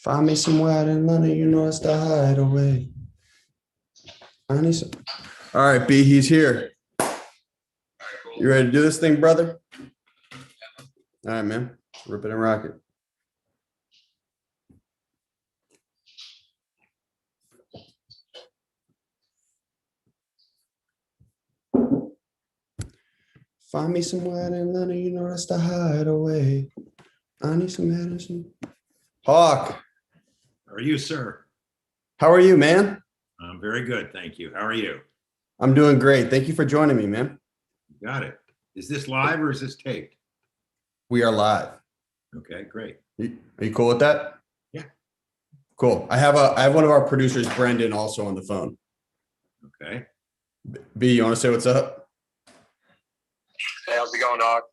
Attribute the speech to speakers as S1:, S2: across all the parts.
S1: Find me somewhere out in London, you know it's the hideaway. I need some. All right, B, he's here. You ready to do this thing, brother? All right, man. Rip it and rock it. Find me somewhere out in London, you know that's the hideaway. I need some medicine. Hawk,
S2: How are you, sir?
S1: how are you, man?
S2: I'm very good, thank you. How are you?
S1: I'm doing great. Thank you for joining me, man.
S2: Got it. Is this live or is this taped?
S1: We are live.
S2: Okay, great.
S1: Are you cool with that?
S2: Yeah.
S1: Cool. I have one of our producers, Brendan, also on the phone.
S2: Okay.
S1: B, you want to say what's up?
S3: Hey, how's it going, dog?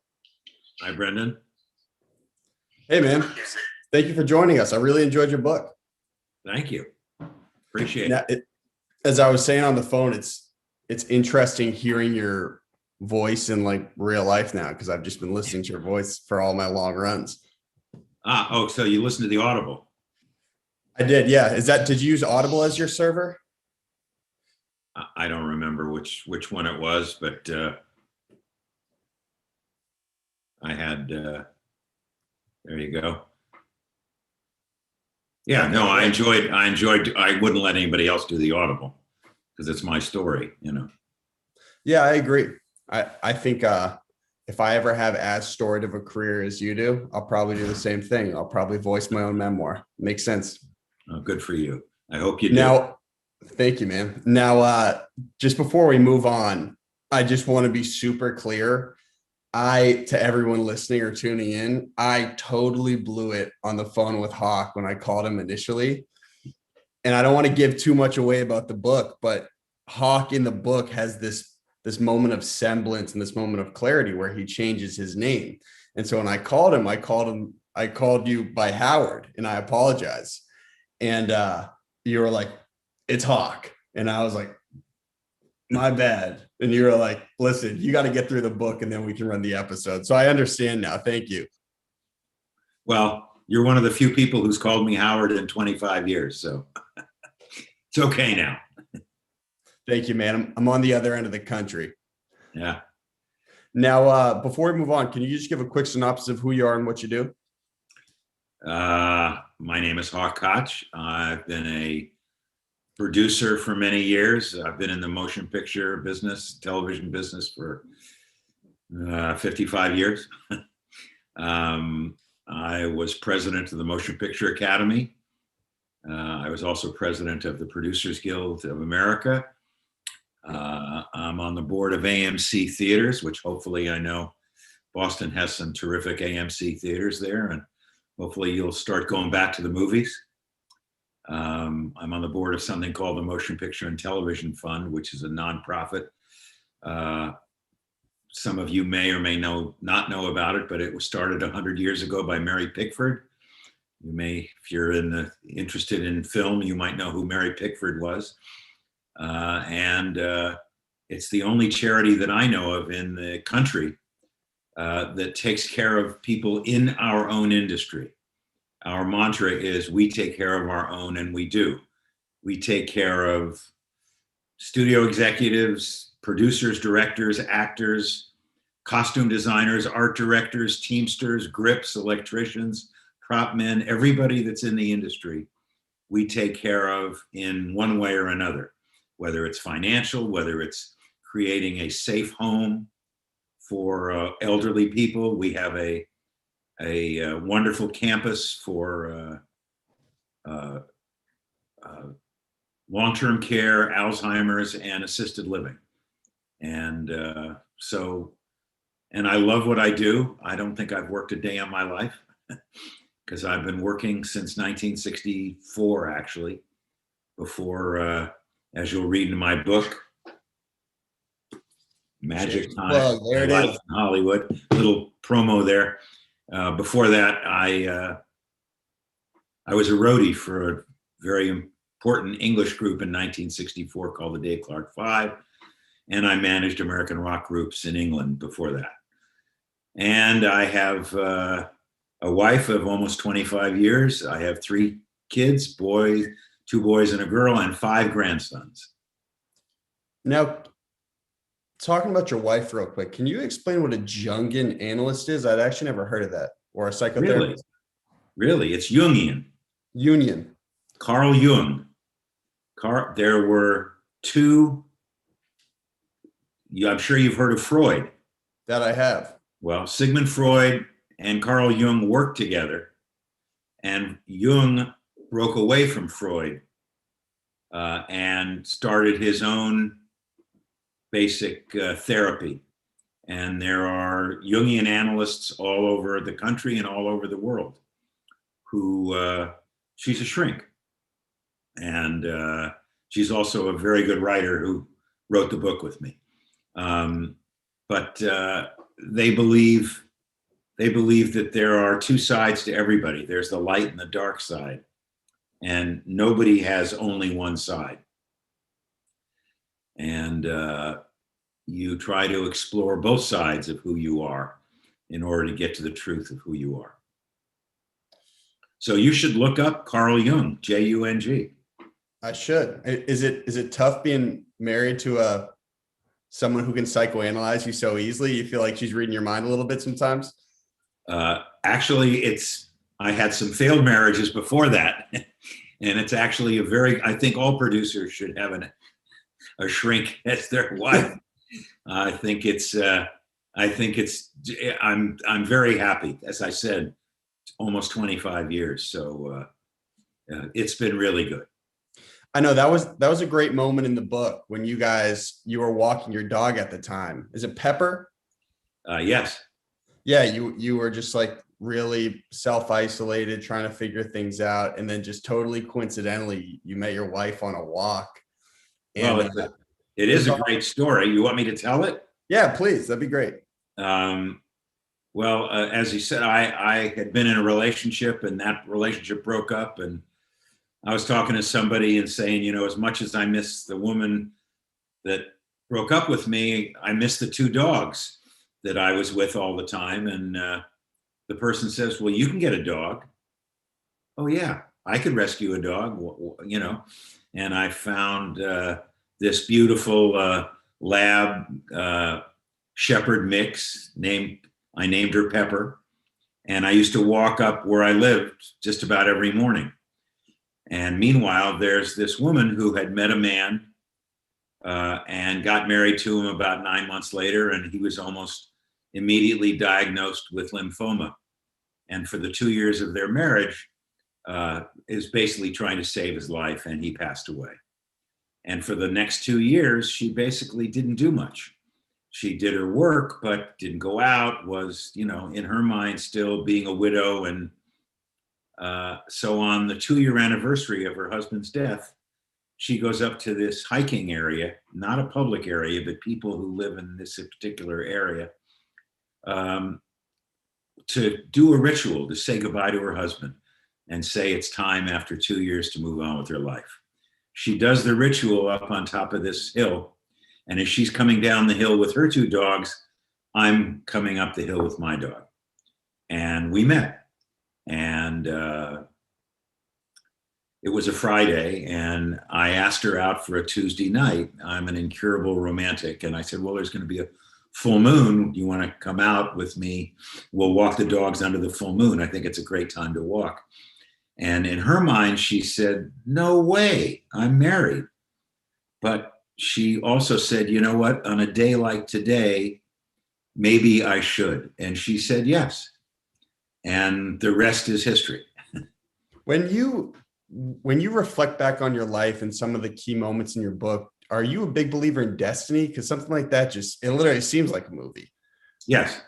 S2: Hi, Brendan.
S1: Hey, man. Thank you for joining us. I really enjoyed your book.
S2: Thank you. Appreciate
S1: Now,
S2: it.
S1: as I was saying on the phone, it's interesting hearing your voice in like real life now, because I've just been listening to your voice for all my long runs.
S2: So you listen to the Audible?
S1: I did, yeah. Did you use Audible as your server?
S2: I don't remember which one it was, but I had. There you go. Yeah, no, I enjoyed. I wouldn't let anybody else do the Audible because it's my story, you know.
S1: Yeah, I agree. I think if I ever have as storied of a career as you do, I'll probably do the same thing. I'll probably voice my own memoir. Makes sense.
S2: Oh, good for you. I hope you do.
S1: Now, thank you, man. Now, just before we move on, I just want to be super clear. To everyone listening or tuning in, I totally blew it on the phone with Hawk when I called him initially. And I don't want to give too much away about the book, but Hawk in the book has this moment of semblance and this moment of clarity where he changes his name. And so when I called you by Howard, and I apologize. And you were like, it's Hawk. And I was like, my bad. And you were like, listen, you got to get through the book and then we can run the episode. So I understand now. Thank you.
S2: Well, you're one of the few people who's called me Howard in 25 years, so it's okay now.
S1: Thank you, man. I'm on the other end of the country.
S2: Yeah.
S1: Now, before we move on, can you just give a quick synopsis of who you are and what you do?
S2: My name is Hawk Koch. I've been a producer for many years. I've been in the motion picture business, television business for 55 years. I was president of the Motion Picture Academy. I was also president of the Producers Guild of America. I'm on the board of AMC Theaters, which hopefully I know Boston has some terrific AMC theaters there, and hopefully you'll start going back to the movies. I'm on the board of something called the Motion Picture and Television Fund, which is a nonprofit. Some of you may or may not know about it, but it was started 100 years ago by Mary Pickford. You may, if you're interested in film, you might know who Mary Pickford was. And it's the only charity that I know of in the country that takes care of people in our own industry. Our mantra is we take care of our own, and we do. We take care of studio executives, producers, directors, actors, costume designers, art directors, teamsters, grips, electricians, prop men, everybody that's in the industry, we take care of in one way or another, whether it's financial, whether it's creating a safe home for elderly people. We have a wonderful campus for long-term care, Alzheimer's, and assisted living. And and I love what I do. I don't think I've worked a day in my life because I've been working since 1964, actually, before, as you'll read in my book, Magic Time,
S1: There it
S2: Life
S1: is.
S2: in Hollywood. Little promo there. Before that, I was a roadie for a very important English group in 1964 called the Dave Clark Five, and I managed American rock groups in England before that. And I have a wife of almost 25 years. I have 3 kids, two boys and a girl, and 5 grandsons.
S1: Now, talking about your wife real quick, can you explain what a Jungian analyst is? I'd actually never heard of that. Or a psychotherapist.
S2: Really, it's Jungian.
S1: Union.
S2: Carl Jung. There were 2. I'm sure you've heard of Freud.
S1: That I have.
S2: Well, Sigmund Freud and Carl Jung worked together, and Jung broke away from Freud and started his own basic therapy. And there are Jungian analysts all over the country and all over the world who, she's a shrink. And she's also a very good writer who wrote the book with me. But they believe that there are 2 sides to everybody. There's the light and the dark side, and nobody has only one side. And you try to explore both sides of who you are in order to get to the truth of who you are. So you should look up Carl Jung, Jung.
S1: I should. Is it tough being married to someone who can psychoanalyze you so easily? You feel like she's reading your mind a little bit sometimes?
S2: Actually, I had some failed marriages before that. And it's actually I think all producers should have a shrink as their wife. I'm very happy. As I said, almost 25 years. So it's been really good.
S1: I know that was a great moment in the book when you were walking your dog at the time. Is it Pepper?
S2: Yes.
S1: Yeah, you were just like really self-isolated, trying to figure things out, and then just totally coincidentally, you met your wife on a walk. And,
S2: well, it is a great story. You want me to tell it?
S1: Yeah, please. That'd be great.
S2: Well, as you said, I had been in a relationship, and that relationship broke up, and I was talking to somebody and saying, as much as I miss the woman that broke up with me, I miss the 2 dogs that I was with all the time. And the person says, well, you can get a dog. Oh yeah, I could rescue a dog, and I found this beautiful lab shepherd mix I named her Pepper. And I used to walk up where I lived just about every morning. And meanwhile, there's this woman who had met a man and got married to him about 9 months later, and he was almost immediately diagnosed with lymphoma. And for the 2 years of their marriage, is basically trying to save his life, and he passed away. And for the next 2 years, she basically didn't do much. She did her work, but didn't go out, was, in her mind still being a widow. And so on the 2-year anniversary of her husband's death, she goes up to this hiking area, not a public area, but people who live in this particular area, to do a ritual to say goodbye to her husband and say it's time after 2 years to move on with her life. She does the ritual up on top of this hill. And as she's coming down the hill with her 2 dogs, I'm coming up the hill with my dog. And we met. And it was a Friday, and I asked her out for a Tuesday night. I'm an incurable romantic. And I said, well, there's going to be a full moon. You want to come out with me? We'll walk the dogs under the full moon. I think it's a great time to walk. And in her mind, she said, no way, I'm married. But she also said, you know what, on a day like today, maybe I should. And she said yes. And the rest is history.
S1: When you reflect back on your life and some of the key moments in your book, are you a big believer in destiny? Because something like that it literally seems like a movie.
S2: Yes,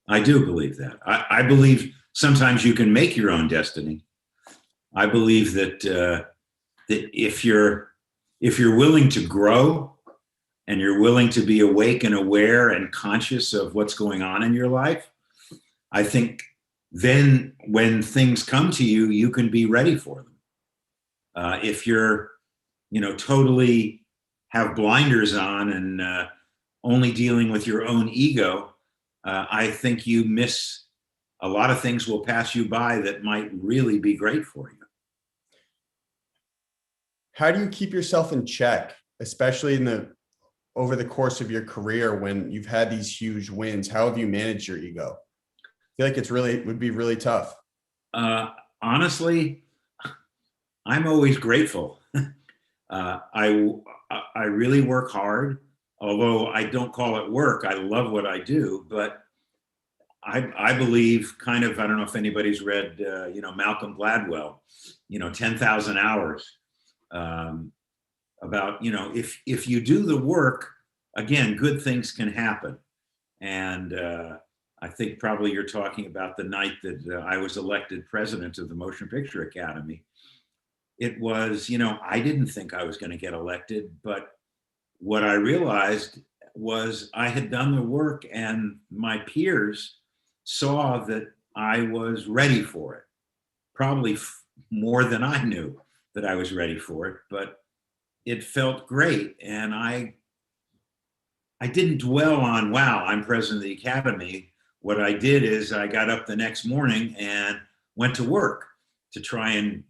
S2: I do believe that. I believe sometimes you can make your own destiny. I believe that that if you're willing to grow and you're willing to be awake and aware and conscious of what's going on in your life, I think then when things come to you, you can be ready for them. If you're, totally have blinders on and only dealing with your own ego, I think you miss a lot of things will pass you by that might really be great for you.
S1: how do you keep yourself in check, especially over the course of your career when you've had these huge wins? How have you managed your ego? I feel like it would be really tough.
S2: Honestly, I'm always grateful. I really work hard, although I don't call it work. I love what I do, but I believe kind of, I don't know if anybody's read, Malcolm Gladwell, 10,000 hours, about, if you do the work, again, good things can happen. And I think probably you're talking about the night that I was elected president of the Motion Picture Academy. It was, I didn't think I was going to get elected, but what I realized was I had done the work and my peers saw that I was ready for it, probably more than I knew that I was ready for it, but it felt great. And I didn't dwell on, wow, I'm president of the academy. What I did is I got up the next morning and went to work to try and,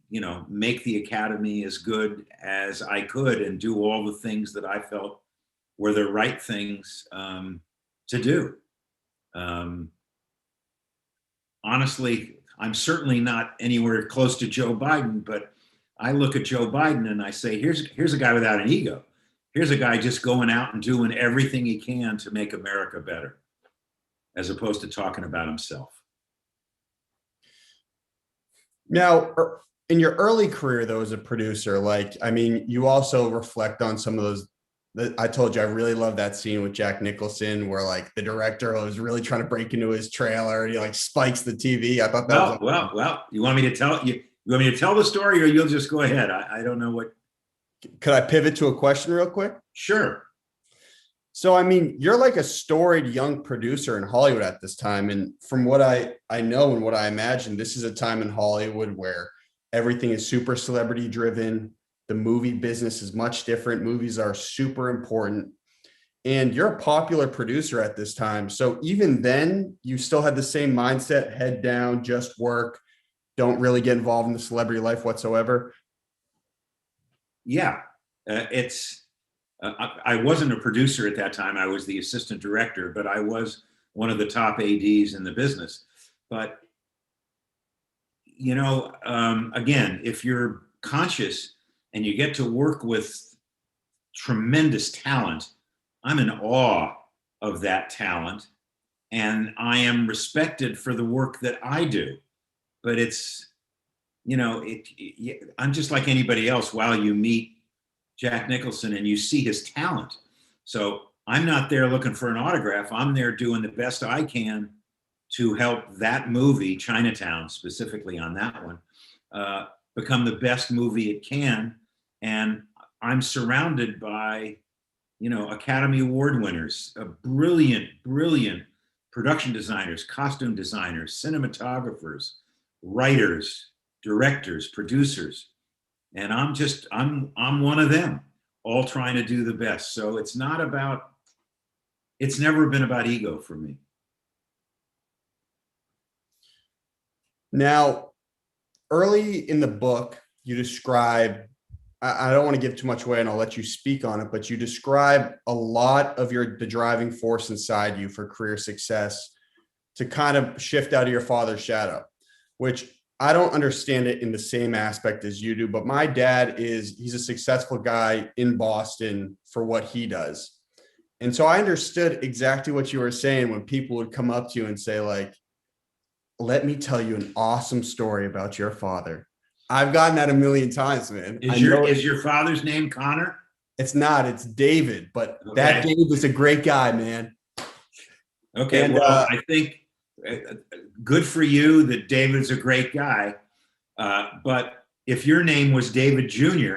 S2: make the academy as good as I could and do all the things that I felt were the right things to do. Honestly, I'm certainly not anywhere close to Joe Biden, but I look at Joe Biden and I say, here's a guy without an ego. Here's a guy just going out and doing everything he can to make America better, as opposed to talking about himself.
S1: Now, in your early career, though, as a producer, you also reflect on some of those. I told you I really love that scene with Jack Nicholson where the director was really trying to break into his trailer and he spikes the TV. I thought that
S2: well. You want me to tell you? You want me to tell the story, or you'll just go ahead? I don't know what.
S1: Could I pivot to a question real quick?
S2: Sure.
S1: So, you're a storied young producer in Hollywood at this time. And from what I know and what I imagine, this is a time in Hollywood where everything is super celebrity driven. The movie business is much different. Movies are super important. And you're a popular producer at this time. So even then, you still had the same mindset, head down, just work, don't really get involved in the celebrity life whatsoever.
S2: Yeah, I wasn't a producer at that time. I was the assistant director, but I was one of the top ADs in the business. But, again, if you're conscious and you get to work with tremendous talent, I'm in awe of that talent. And I am respected for the work that I do. But it's, I'm just like anybody else. While you meet Jack Nicholson and you see his talent. So I'm not there looking for an autograph. I'm there doing the best I can to help that movie, Chinatown, specifically on that one, become the best movie it can. And I'm surrounded by, Academy Award winners, brilliant production designers, costume designers, cinematographers, writers, directors, producers. And I'm one of them, all trying to do the best. So it's never been about ego for me.
S1: Now, early in the book, you describe, I don't want to give too much away and I'll let you speak on it, but you describe a lot of the driving force inside you for career success to kind of shift out of your father's shadow, which I don't understand it in the same aspect as you do, but my dad he's a successful guy in Boston for what he does. And so I understood exactly what you were saying when people would come up to you and say, let me tell you an awesome story about your father. I've gotten that a million times, man.
S2: Is your father's name Connor?
S1: It's not, it's David, but That Dave was a great guy, man.
S2: Okay. And, I think good for you that David's a great guy. But if your name was David Jr.,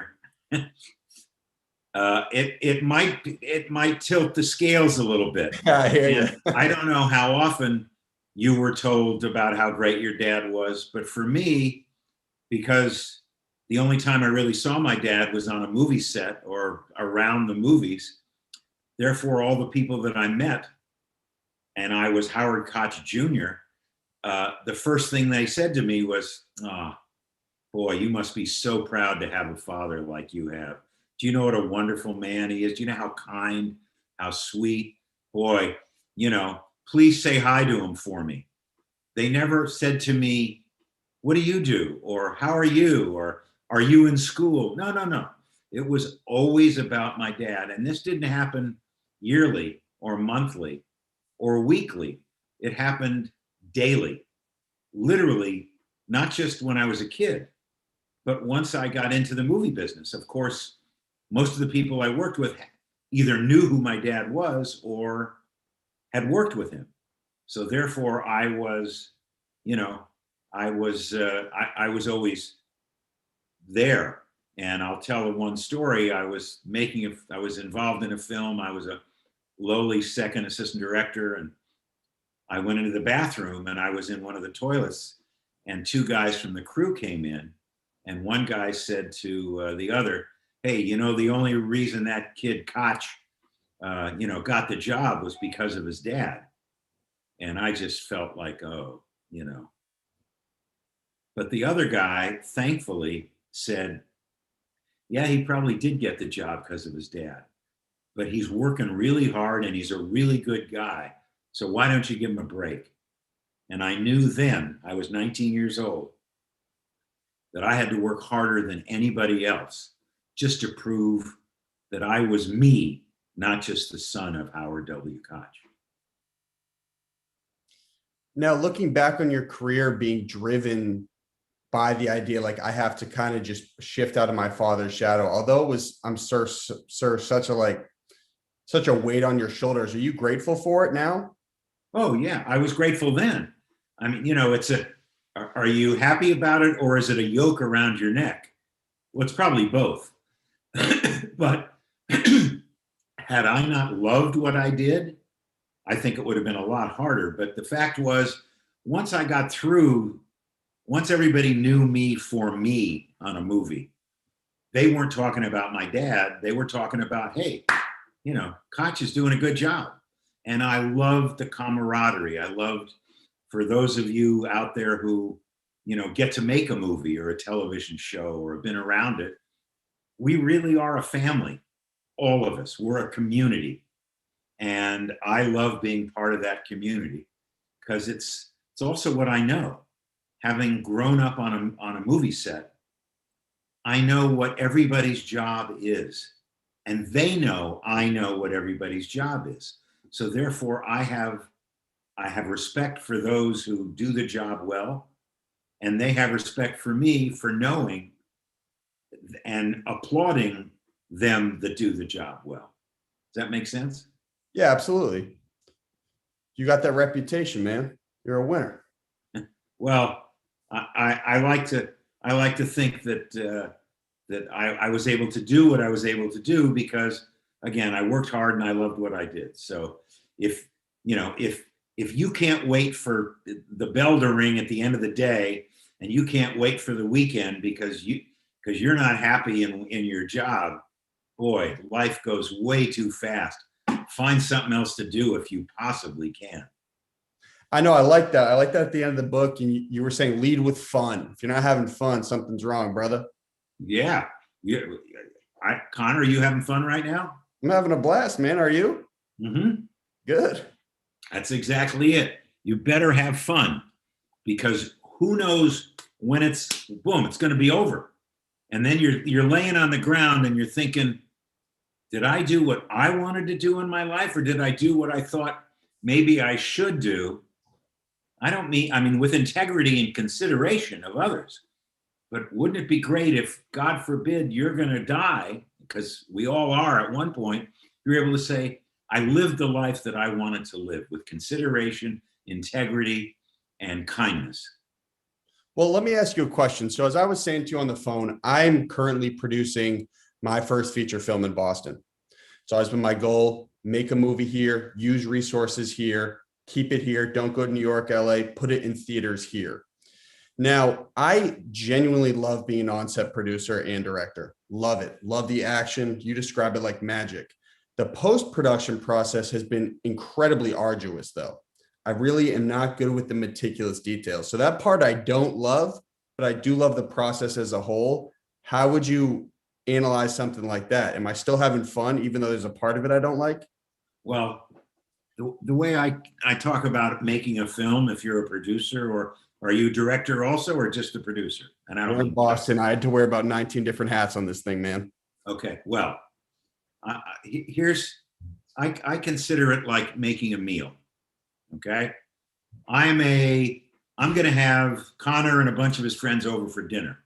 S2: it might tilt the scales a little bit.
S1: I hear you.
S2: I don't know how often you were told about how great your dad was, but for me, because the only time I really saw my dad was on a movie set or around the movies, therefore all the people that I met, and I was Howard Koch Jr., the first thing they said to me was, boy, you must be so proud to have a father like you have. Do you know what a wonderful man he is? Do you know how kind, how sweet? Boy, please say hi to him for me. They never said to me, what do you do? Or how are you? Or are you in school? No, no, no. It was always about my dad. And this didn't happen yearly or monthly or weekly. It happened daily, literally, not just when I was a kid, but once I got into the movie business. Of course, most of the people I worked with either knew who my dad was or had worked with him. So therefore, I was always there. And I'll tell one story. I was involved in a film. I was a lowly second assistant director, and I went into the bathroom and I was in one of the toilets, and two guys from the crew came in, and one guy said to the other, hey, the only reason that kid Koch, got the job was because of his dad. And I just felt like, But the other guy, thankfully, said, yeah, he probably did get the job because of his dad, but he's working really hard and he's a really good guy. So why don't you give him a break? And I knew then, I was 19 years old, that I had to work harder than anybody else just to prove that I was me, not just the son of Howard W. Koch.
S1: Now, looking back on your career being driven by the idea, like I have to kind of just shift out of my father's shadow, although it was, I'm sure, such a weight on your shoulders. Are you grateful for it now?
S2: Oh yeah, I was grateful then. I mean, are you happy about it, or is it a yoke around your neck? Well, it's probably both. But had I not loved what I did, I think it would have been a lot harder. But the fact was, once everybody knew me for me on a movie, they weren't talking about my dad. They were talking about, hey, Koch is doing a good job. And I loved the camaraderie. I loved, for those of you out there who, get to make a movie or a television show or have been around it, we really are a family. All of us, we're a community. And I love being part of that community because it's also what I know. Having grown up on a movie set, I know what everybody's job is. And they know I know what everybody's job is. So therefore, I have respect for those who do the job well, and they have respect for me for knowing and applauding them that do the job well. Does that make sense?
S1: Yeah, absolutely. You got that reputation, man. You're a winner.
S2: Well, I like to think that I was able to do what I was able to do because, again, I worked hard and I loved what I did. So if you can't wait for the bell to ring at the end of the day, and you can't wait for the weekend because you're not happy in your job, boy, life goes way too fast. Find something else to do if you possibly can.
S1: I know. I like that. I like that at the end of the book. And you were saying lead with fun. If you're not having fun, something's wrong, brother.
S2: Yeah. Connor, are you having fun right now?
S1: I'm having a blast, man. Are you?
S2: Mm-hmm.
S1: Good.
S2: That's exactly it. You better have fun, because who knows when it's going to be over. And then you're laying on the ground and you're thinking, did I do what I wanted to do in my life, or did I do what I thought maybe I should do? I mean, with integrity and consideration of others. But wouldn't it be great if, God forbid, you're going to die, because we all are at one point, you're able to say, I lived the life that I wanted to live with consideration, integrity, and kindness.
S1: Well, let me ask you a question. So as I was saying to you on the phone, I'm currently producing my first feature film in Boston. So it's been my goal, make a movie here, use resources here, keep it here, don't go to New York, LA, put it in theaters here. Now, I genuinely love being an on-set producer and director. Love it. Love the action. You describe it like magic. The post-production process has been incredibly arduous, though. I really am not good with the meticulous details. So that part I don't love, but I do love the process as a whole. How would you analyze something like that? Am I still having fun, even though there's a part of it I don't like?
S2: Well, the way I talk about making a film, if you're a producer, or are you a director also, or just a producer? And I don't
S1: We're in
S2: mean
S1: Boston. I had to wear about 19 different hats on this thing, man.
S2: okay. Well, here's I consider it like making a meal. Okay, I'm going to have Connor and a bunch of his friends over for dinner.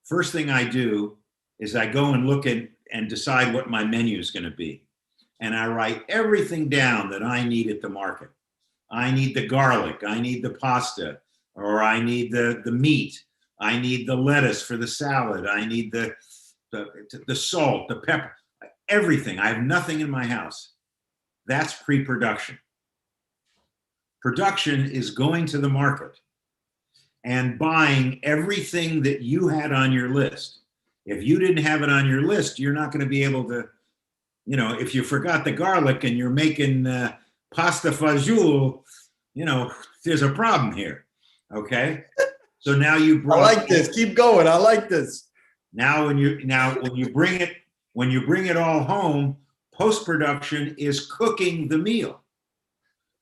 S2: First thing I do is I go and look at and decide what my menu is going to be, and I write everything down that I need at the market. I need the garlic, I need the pasta, or I need the meat, I need the lettuce for the salad, I need the salt, the pepper, everything. I have nothing in my house. That's pre-production. Production is going to the market and buying everything that you had on your list. If you didn't have it on your list, you're not going to be able to, if you forgot the garlic and you're making pasta fagioli, there's a problem here. Okay. So now you
S1: I like this. Keep going. I like this.
S2: Now when you bring it all home, post-production is cooking the meal.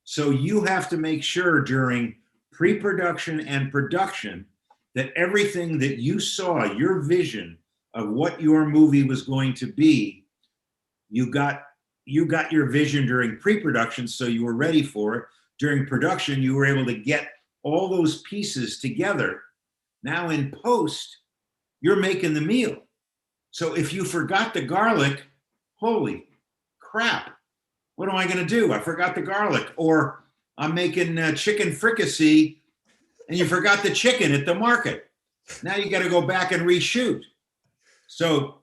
S2: So you have to make sure during pre-production and production that everything that you saw, your vision of what your movie was going to be, you got your vision during pre-production, so you were ready for it. During production, you were able to get all those pieces together. Now in post, you're making the meal. So if you forgot the garlic, holy crap, what am I going to do? I forgot the garlic. Or I'm making chicken fricassee and you forgot the chicken at the market. Now you got to go back and reshoot. So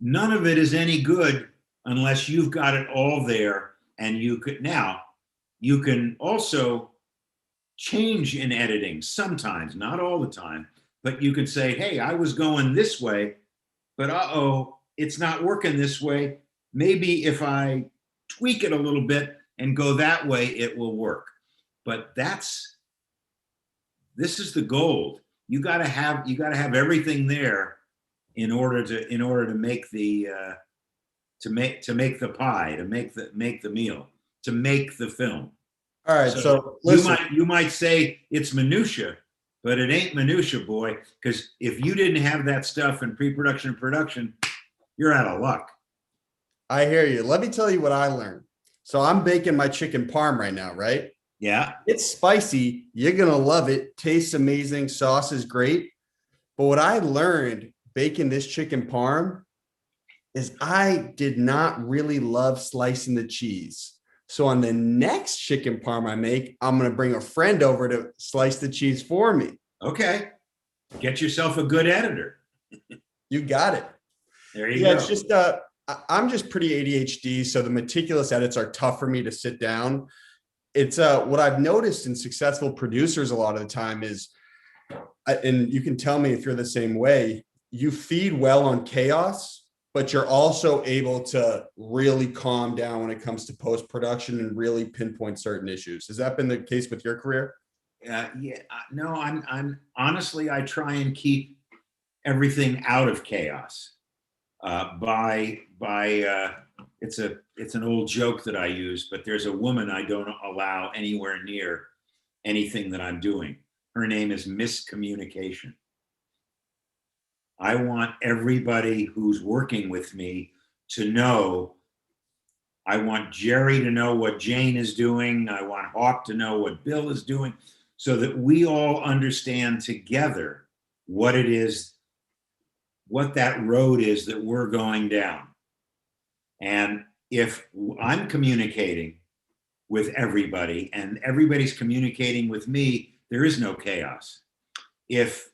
S2: none of it is any good unless you've got it all there. And you can also change in editing sometimes, not all the time, but you could say, hey, I was going this way, but it's not working this way. Maybe if I tweak it a little bit and go that way, it will work. But this is the gold. You got to have everything there in order to make the to make the pie, to make the meal, to make the film.
S1: All right. So listen.
S2: You might say it's minutia, but it ain't minutia, boy, because if you didn't have that stuff in pre-production and production, you're out of luck.
S1: I hear you. Let me tell you what I learned. So I'm baking my chicken parm right now, right?
S2: Yeah.
S1: It's spicy. You're going to love it. Tastes amazing. Sauce is great. But what I learned baking this chicken parm is I did not really love slicing the cheese. So on the next chicken parm I make, I'm going to bring a friend over to slice the cheese for me.
S2: Okay. Get yourself a good editor.
S1: You got it.
S2: There you go.
S1: It's just, I'm just pretty ADHD. So the meticulous edits are tough for me to sit down. It's what I've noticed in successful producers a lot of the time is, and you can tell me if you're the same way, you feed well on chaos, but you're also able to really calm down when it comes to post-production and really pinpoint certain issues. Has that been the case with your career?
S2: No, I'm honestly, I try and keep everything out of chaos. It's an old joke that I use, but there's a woman I don't allow anywhere near anything that I'm doing. Her name is miscommunication. I want everybody who's working with me to know. I want Jerry to know what Jane is doing. I want Hawk to know what Bill is doing, so that we all understand together what it is, what that road is that we're going down. And if I'm communicating with everybody and everybody's communicating with me, there is no chaos. If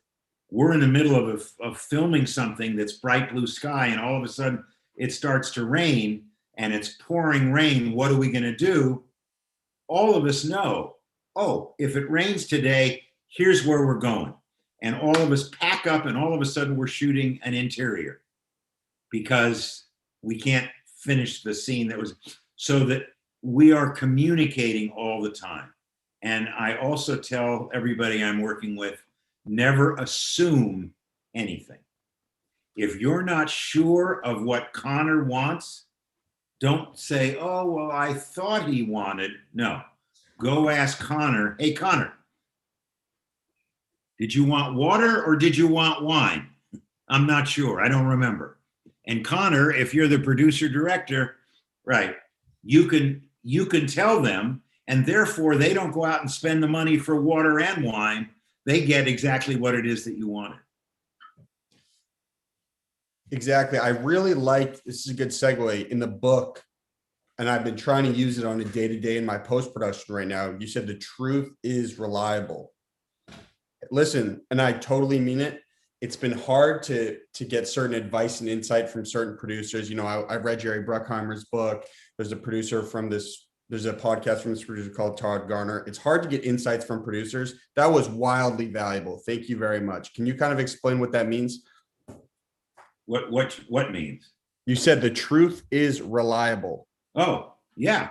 S2: we're in the middle of filming something that's bright blue sky and all of a sudden it starts to rain and it's pouring rain, what are we going to do? All of us know, if it rains today, here's where we're going. And all of us pack up and all of a sudden we're shooting an interior because we can't finish the scene that was, so that we are communicating all the time. And I also tell everybody I'm working with, never assume anything. If you're not sure of what Connor wants, don't say, oh, well, I thought he wanted. No, go ask Connor, hey, Connor, did you want water or did you want wine? I'm not sure. I don't remember. And Connor, if you're the producer director, right, you can tell them, and therefore they don't go out and spend the money for water and wine. They get exactly what it is that you wanted.
S1: Exactly. I really like, this is a good segue in the book, and I've been trying to use it on a day-to-day in my post-production right now. You said the truth is reliable. Listen, and I totally mean it. It's been hard to get certain advice and insight from certain producers. You know, I read Jerry Bruckheimer's book. There's a producer from this, there's a podcast from this producer called Todd Garner. It's hard to get insights from producers. That was wildly valuable. Thank you very much. Can you kind of explain what that means?
S2: What means?
S1: You said the truth is reliable.
S2: Oh, yeah.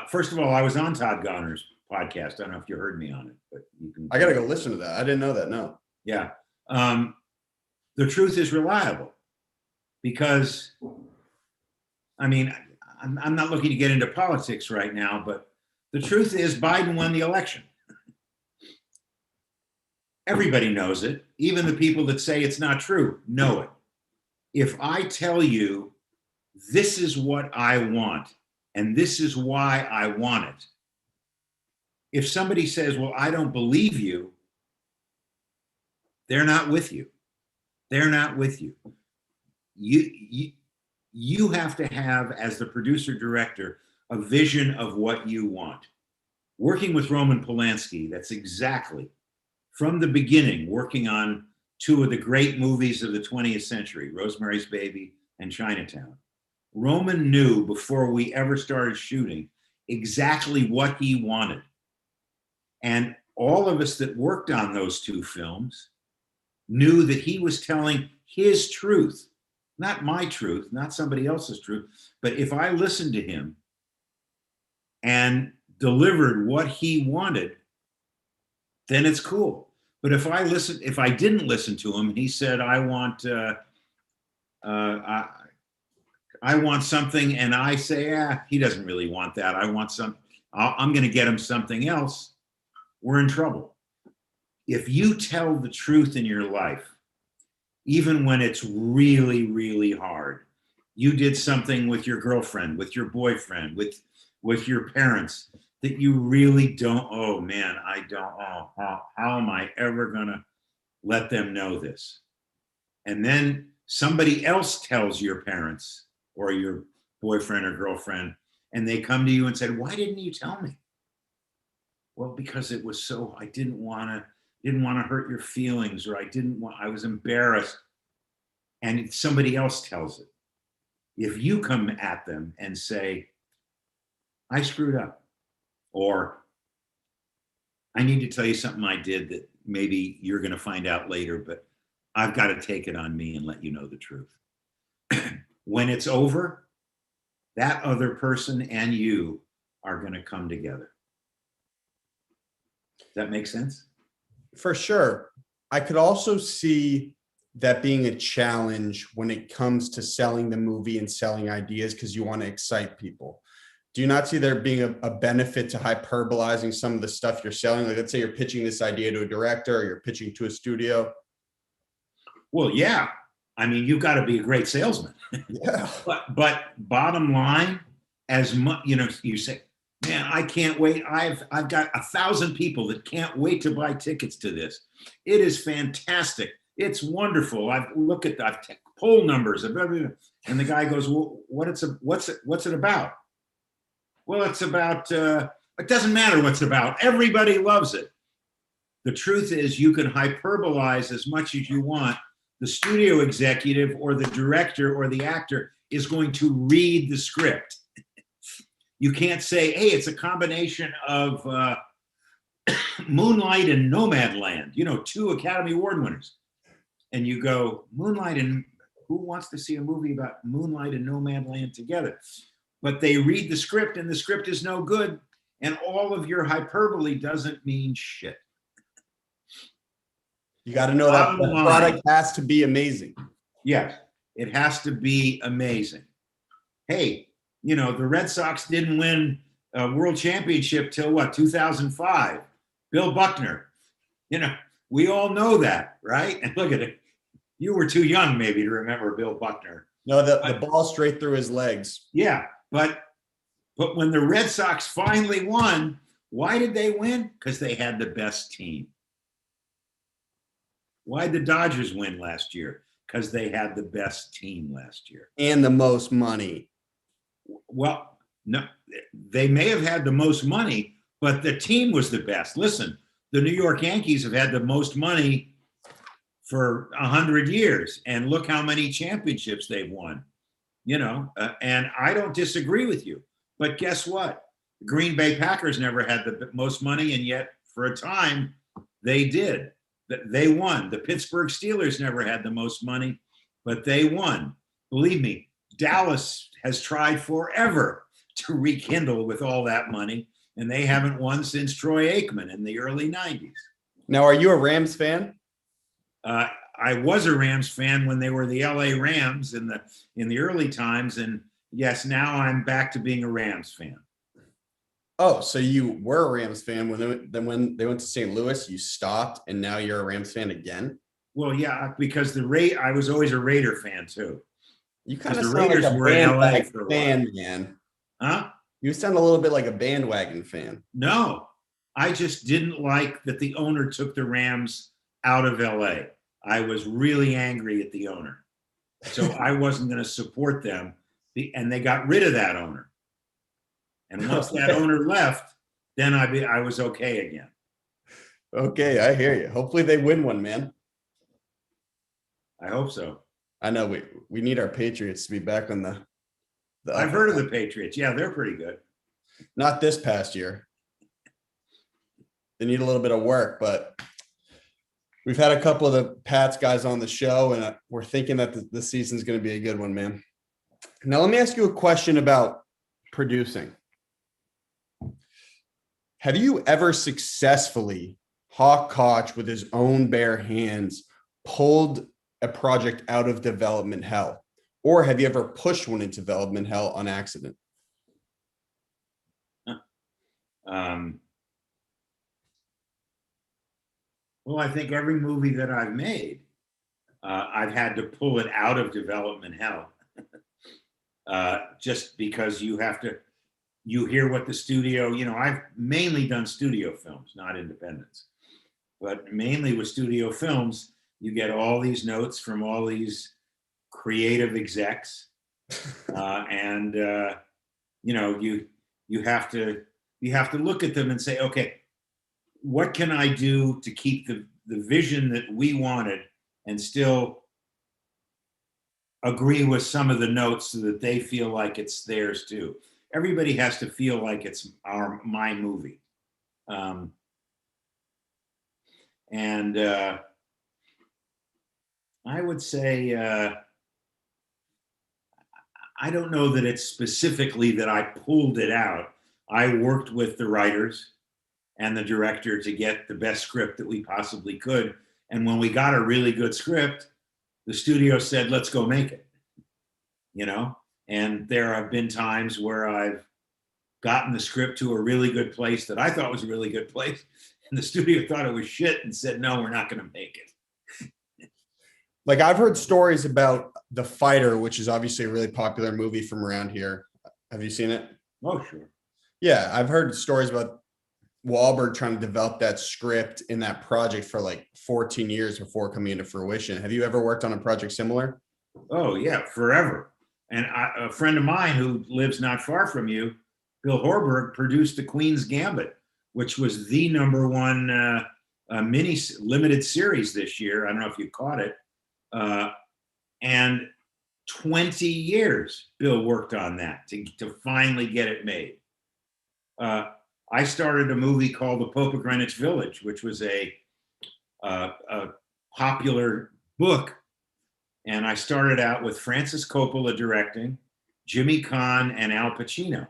S2: First of all, I was on Todd Garner's podcast. I don't know if you heard me on it, but you can.
S1: I got to go listen to that. I didn't know that. No.
S2: Yeah. The truth is reliable because, I mean, I'm not looking to get into politics right now, but the truth is Biden won the election. Everybody knows it. Even the people that say it's not true know it. If I tell you this is what I want and this is why I want it, if somebody says, well, I don't believe you, they're not with you. They're not with you. You have to have, as the producer director, a vision of what you want. Working with Roman Polanski, that's exactly, from the beginning, working on two of the great movies of the 20th century, Rosemary's Baby and Chinatown. Roman knew before we ever started shooting exactly what he wanted. And all of us that worked on those two films knew that he was telling his truth, not my truth, not somebody else's truth. But if I listened to him and delivered what he wanted, then it's cool. But if I didn't listen to him and he said, I want something, and I say, he doesn't really want that. I want I'm going to get him something else. We're in trouble. If you tell the truth in your life, even when it's really, really hard, you did something with your girlfriend, with your boyfriend, with your parents that you really don't, oh man, I don't, how am I ever gonna let them know this? And then somebody else tells your parents or your boyfriend or girlfriend, and they come to you and say, why didn't you tell me? Well, because it was so, I didn't want to hurt your feelings, or I was embarrassed. And somebody else tells it. If you come at them and say, I screwed up, or I need to tell you something I did that maybe you're going to find out later, but I've got to take it on me and let you know the truth. When it's over, that other person and you are going to come together. Does that make sense?
S1: For sure. I could also see that being a challenge when it comes to selling the movie and selling ideas, because you want to excite people. Do you not see there being a benefit to hyperbolizing some of the stuff you're selling? Like, let's say you're pitching this idea to a director, or you're pitching to a studio.
S2: Well, yeah. I mean, you've got to be a great salesman.
S1: Yeah.
S2: But bottom line, as much, you say, man, I can't wait. I've got 1,000 people that can't wait to buy tickets to this. It is fantastic. It's wonderful. I've poll numbers of everything. And the guy goes, well, what's it about? Well, it's about, it doesn't matter what's about. Everybody loves it. The truth is, you can hyperbolize as much as you want. The studio executive or the director or the actor is going to read the script. You can't say, hey, it's a combination of Moonlight and Nomadland, 2 Academy Award winners. And you go, Moonlight, and who wants to see a movie about Moonlight and Nomadland together? But they read the script and the script is no good. And all of your hyperbole doesn't mean shit.
S1: You got to know that
S2: Bottom
S1: the
S2: line.
S1: product has to be amazing.
S2: Yes, it has to be amazing. Hey, the Red Sox didn't win a world championship till what, 2005? Bill Buckner. We all know that, right? And look at it. You were too young maybe to remember Bill Buckner.
S1: No, the ball straight through his legs.
S2: Yeah, but when the Red Sox finally won, why did they win? Because they had the best team. Why did the Dodgers win last year? Because they had the best team last year.
S1: And the most money.
S2: Well, no, they may have had the most money, but the team was the best. Listen, the New York Yankees have had the most money for 100 years, and look how many championships they've won. And I don't disagree with you. But guess what? The Green Bay Packers never had the most money, and yet for a time they did. They won. The Pittsburgh Steelers never had the most money, but they won. Believe me, Dallas has tried forever to rekindle with all that money, and they haven't won since Troy Aikman in the early 90s.
S1: Now, are you a Rams fan?
S2: I was a Rams fan when they were the LA Rams in the early times, and yes, now I'm back to being a Rams fan.
S1: Oh, so you were a Rams fan when they went to St. Louis, you stopped, and now you're a Rams fan again?
S2: Well, yeah, because I was always a Raider fan too.
S1: You kind of
S2: the
S1: sound
S2: Raiders
S1: like a
S2: were in LA
S1: bandwagon
S2: for a
S1: fan,
S2: while.
S1: man.
S2: Huh?
S1: You sound a little bit like a bandwagon fan.
S2: No, I just didn't like that the owner took the Rams out of LA. I was really angry at the owner. So I wasn't going to support them. And they got rid of that owner. And once that owner left, then I was okay again.
S1: Okay, I hear you. Hopefully they win one, man.
S2: I hope so.
S1: I know we need our Patriots to be back on the
S2: I've heard of the Patriots. Yeah, they're pretty good.
S1: Not this past year. They need a little bit of work, but we've had a couple of the Pats guys on the show, and we're thinking that the season's going to be a good one, man. Now, let me ask you a question about producing. Have you ever successfully, Hawk Koch with his own bare hands, pulled a project out of development hell? Or have you ever pushed one into development hell on accident?
S2: Well, I think every movie that I've made, I've had to pull it out of development hell. Just because you hear what the studio, I've mainly done studio films, not independents, but mainly with studio films, you get all these notes from all these creative execs. And you have to look at them and say, okay, what can I do to keep the vision that we wanted and still agree with some of the notes so that they feel like it's theirs too. Everybody has to feel like it's my movie. And I would say, I don't know that it's specifically that I pulled it out. I worked with the writers and the director to get the best script that we possibly could. And when we got a really good script, the studio said, let's go make it, And there have been times where I've gotten the script to a really good place that I thought was a really good place. And the studio thought it was shit and said, no, we're not going to make it.
S1: Like, I've heard stories about The Fighter, which is obviously a really popular movie from around here. Have you seen it?
S2: Oh, sure.
S1: Yeah, I've heard stories about Wahlberg trying to develop that script in that project for like 14 years before coming into fruition. Have you ever worked on a project similar?
S2: Oh, yeah, forever. And a friend of mine who lives not far from you, Bill Horberg, produced The Queen's Gambit, which was the number one mini limited series this year. I don't know if you caught it. And 20 years Bill worked on that to finally get it made. I started a movie called The Pope of Greenwich Village, which was a popular book. And I started out with Francis Coppola directing, Jimmy Caan, and Al Pacino.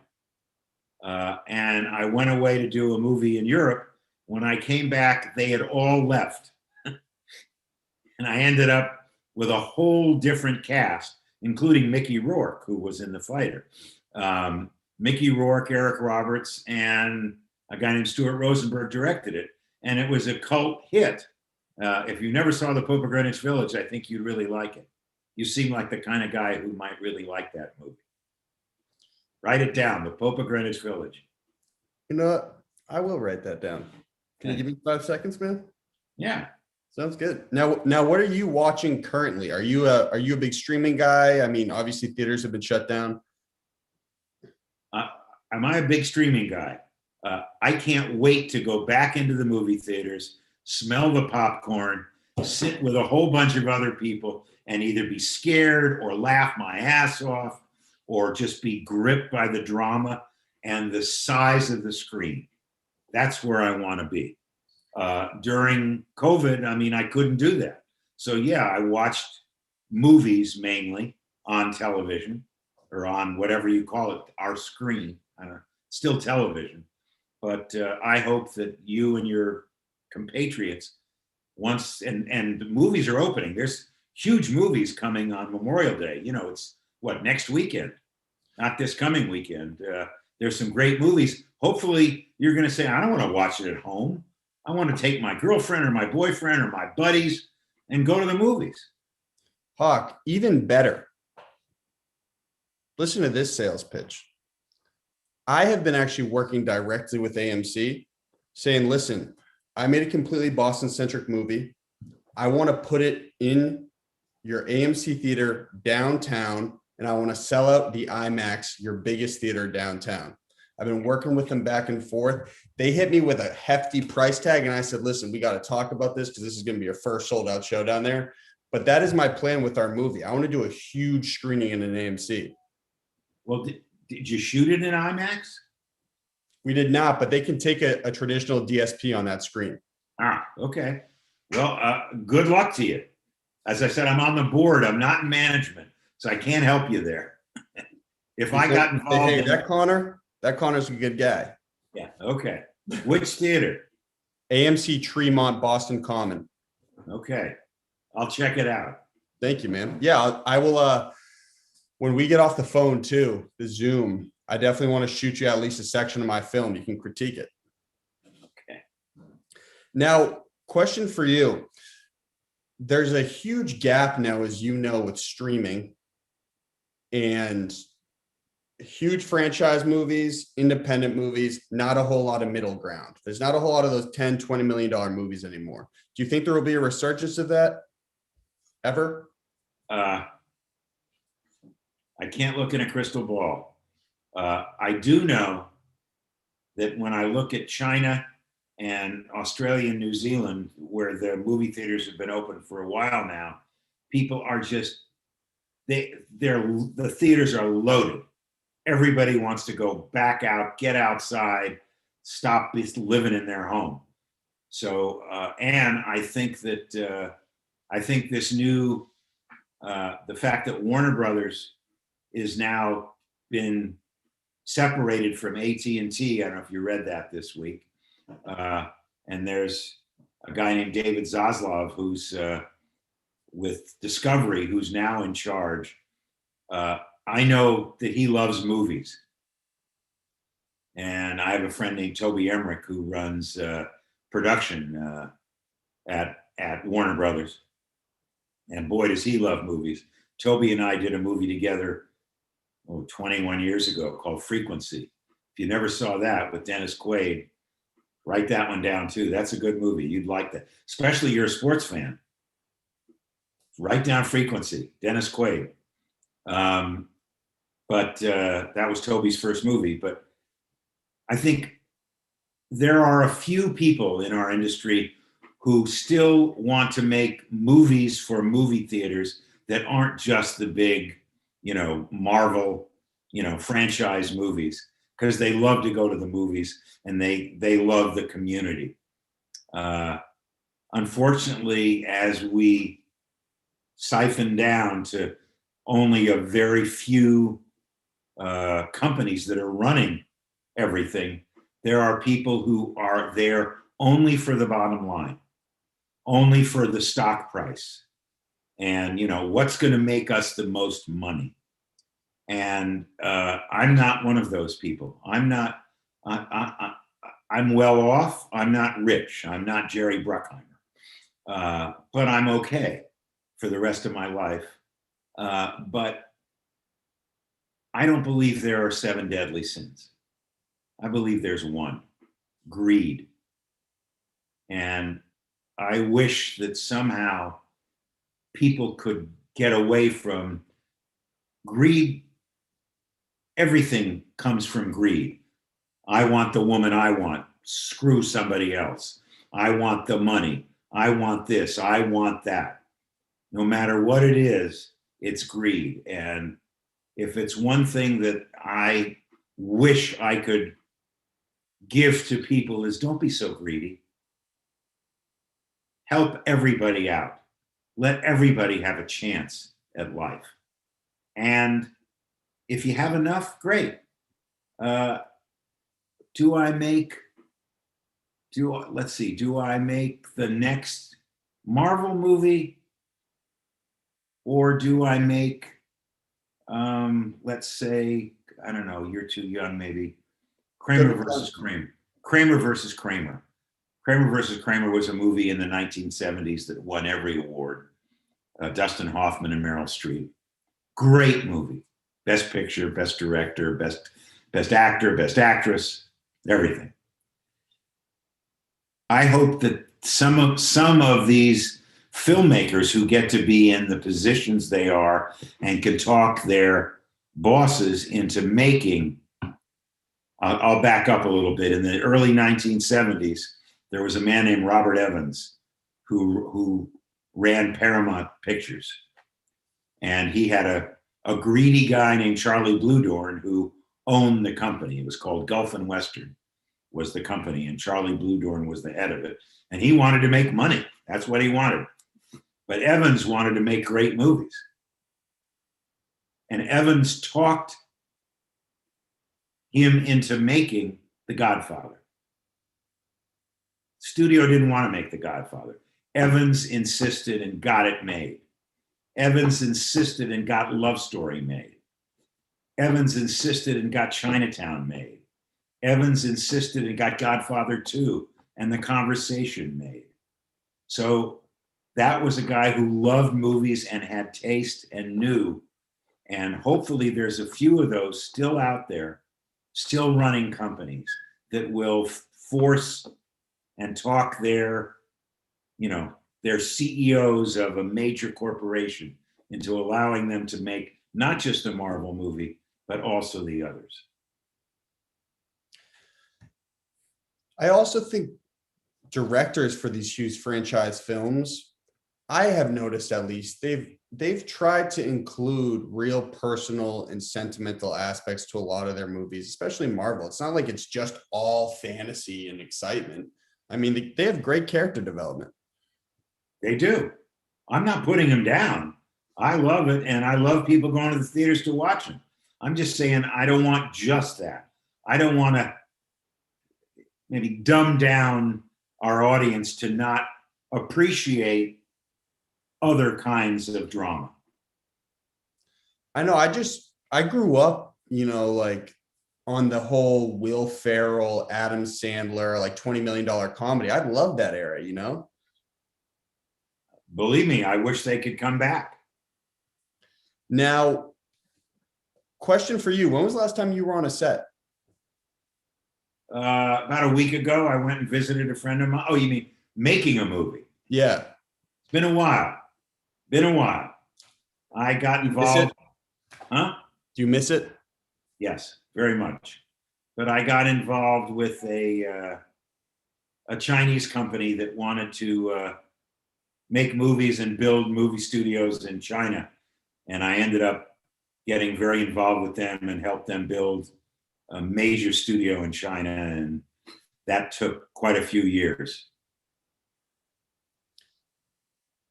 S2: And I went away to do a movie in Europe. When I came back, they had all left. And I ended up with a whole different cast, including Mickey Rourke, who was in The Fighter. Mickey Rourke, Eric Roberts, and a guy named Stuart Rosenberg directed it. And it was a cult hit. If you never saw The Pope of Greenwich Village, I think you'd really like it. You seem like the kind of guy who might really like that movie. Write it down, The Pope of Greenwich Village.
S1: You know what? I will write that down. Can you give me 5 seconds, man?
S2: Yeah.
S1: Sounds good. Now, what are you watching currently? Are you a big streaming guy? I mean, obviously theaters have been shut down.
S2: Am I a big streaming guy? I can't wait to go back into the movie theaters, smell the popcorn, sit with a whole bunch of other people, and either be scared or laugh my ass off, or just be gripped by the drama and the size of the screen. That's where I want to be. During COVID, I mean, I couldn't do that. So yeah, I watched movies mainly on television or on whatever you call it, our screen, still television. But I hope that you and your compatriots once, and movies are opening. There's huge movies coming on Memorial Day. You know, it's what, next weekend, not this coming weekend. There's some great movies. Hopefully you're going to say, I don't want to watch it at home. I want to take my girlfriend or my boyfriend or my buddies and go to the movies.
S1: Hawk, even better. Listen to this sales pitch. I have been actually working directly with AMC saying, listen, I made a completely Boston-centric movie. I want to put it in your AMC theater downtown, and I want to sell out the IMAX, your biggest theater downtown. I've been working with them back and forth. They hit me with a hefty price tag, and I said, listen, we got to talk about this because this is going to be your first sold-out show down there. But that is my plan with our movie. I want to do a huge screening in an AMC.
S2: Well, did you shoot it in IMAX?
S1: We did not, but they can take a traditional DSP on that screen.
S2: Ah, okay. Well, good luck to you. As I said, I'm on the board. I'm not in management, so I can't help you there. If I got involved,
S1: hey, that Connor's a good guy.
S2: Yeah. Okay. Which theater?
S1: AMC Tremont, Boston Common.
S2: Okay. I'll check it out.
S1: Thank you, man. Yeah, I will. When we get off the phone too, the Zoom, I definitely want to shoot you at least a section of my film. You can critique it.
S2: Okay.
S1: Now, question for you. There's a huge gap now, as you know, with streaming and huge franchise movies, independent movies, not a whole lot of middle ground. There's not a whole lot of those $10, $20 million movies anymore. Do you think there will be a resurgence of that ever?
S2: I can't look in a crystal ball. I do know that when I look at China and Australia and New Zealand, where the movie theaters have been open for a while now, people are just, the theaters are loaded. Everybody wants to go back out, get outside, stop living in their home. So, and I think that, this new, the fact that Warner Brothers is now been separated from AT&T. I don't know if you read that this week. And there's a guy named David Zaslav who's with Discovery, who's now in charge. I know that he loves movies. And I have a friend named Toby Emmerich who runs production at Warner Brothers. And boy, does he love movies. Toby and I did a movie together 21 years ago called Frequency. If you never saw that with Dennis Quaid, write that one down too. That's a good movie. You'd like that, especially you're a sports fan. Write down Frequency, Dennis Quaid. But that was Toby's first movie. But I think there are a few people in our industry who still want to make movies for movie theaters that aren't just the big, Marvel, franchise movies, because they love to go to the movies and they love the community. Unfortunately, as we siphon down to only a very few companies that are running everything, there are people who are there only for the bottom line, only for the stock price, and what's going to make us the most money. And I'm not one of those people. I'm well off. I'm not rich. I'm not Jerry Bruckheimer. But I'm okay for the rest of my life. But I don't believe there are 7 deadly sins. I believe there's one: greed. And I wish that somehow people could get away from greed. Everything comes from greed. I want the woman I want. Screw somebody else. I want the money. I want this. I want that. No matter what it is, it's greed. And if it's one thing that I wish I could give to people, is don't be so greedy. Help everybody out. Let everybody have a chance at life. And if you have enough, great. Do I make the next Marvel movie? Or do I make, let's say, I don't know, you're too young maybe, Kramer versus Kramer. Kramer versus Kramer. Kramer versus Kramer was a movie in the 1970s that won every award. Dustin Hoffman and Meryl Streep. Great movie. Best picture, best director, best actor, best actress, everything. I hope that some of these filmmakers who get to be in the positions they are and can talk their bosses into making, I'll back up a little bit. In the early 1970s, there was a man named Robert Evans who ran Paramount Pictures. And he had a greedy guy named Charlie Bluedorn who owned the company. It was called Gulf and Western was the company, and Charlie Bluedorn was the head of it. And he wanted to make money. That's what he wanted. But Evans wanted to make great movies. And Evans talked him into making The Godfather. Studio didn't want to make The Godfather. Evans insisted and got it made. Evans insisted and got Love Story made. Evans insisted and got Chinatown made. Evans insisted and got Godfather 2 and The Conversation made. So that was a guy who loved movies and had taste and knew. And hopefully there's a few of those still out there, still running companies that will force and talk their CEOs of a major corporation into allowing them to make not just a Marvel movie, but also the others.
S1: I also think directors for these huge franchise films, I have noticed at least, they've tried to include real personal and sentimental aspects to a lot of their movies, especially Marvel. It's not like it's just all fantasy and excitement. I mean, they have great character development.
S2: They do. I'm not putting them down. I love it, and I love people going to the theaters to watch them. I'm just saying I don't want just that. I don't want to maybe dumb down our audience to not appreciate other kinds of drama.
S1: I know. I grew up, like on the whole Will Ferrell, Adam Sandler, like $20 million comedy. I love that era,
S2: Believe me, I wish they could come back.
S1: Now, question for you. When was the last time you were on a set?
S2: About a week ago, I went and visited a friend of mine. Oh, you mean making a movie?
S1: Yeah.
S2: It's been a while. I got involved. Huh?
S1: Do you miss it?
S2: Yes, very much. But I got involved with a Chinese company that wanted to make movies and build movie studios in China. And I ended up getting very involved with them and helped them build a major studio in China. And that took quite a few years.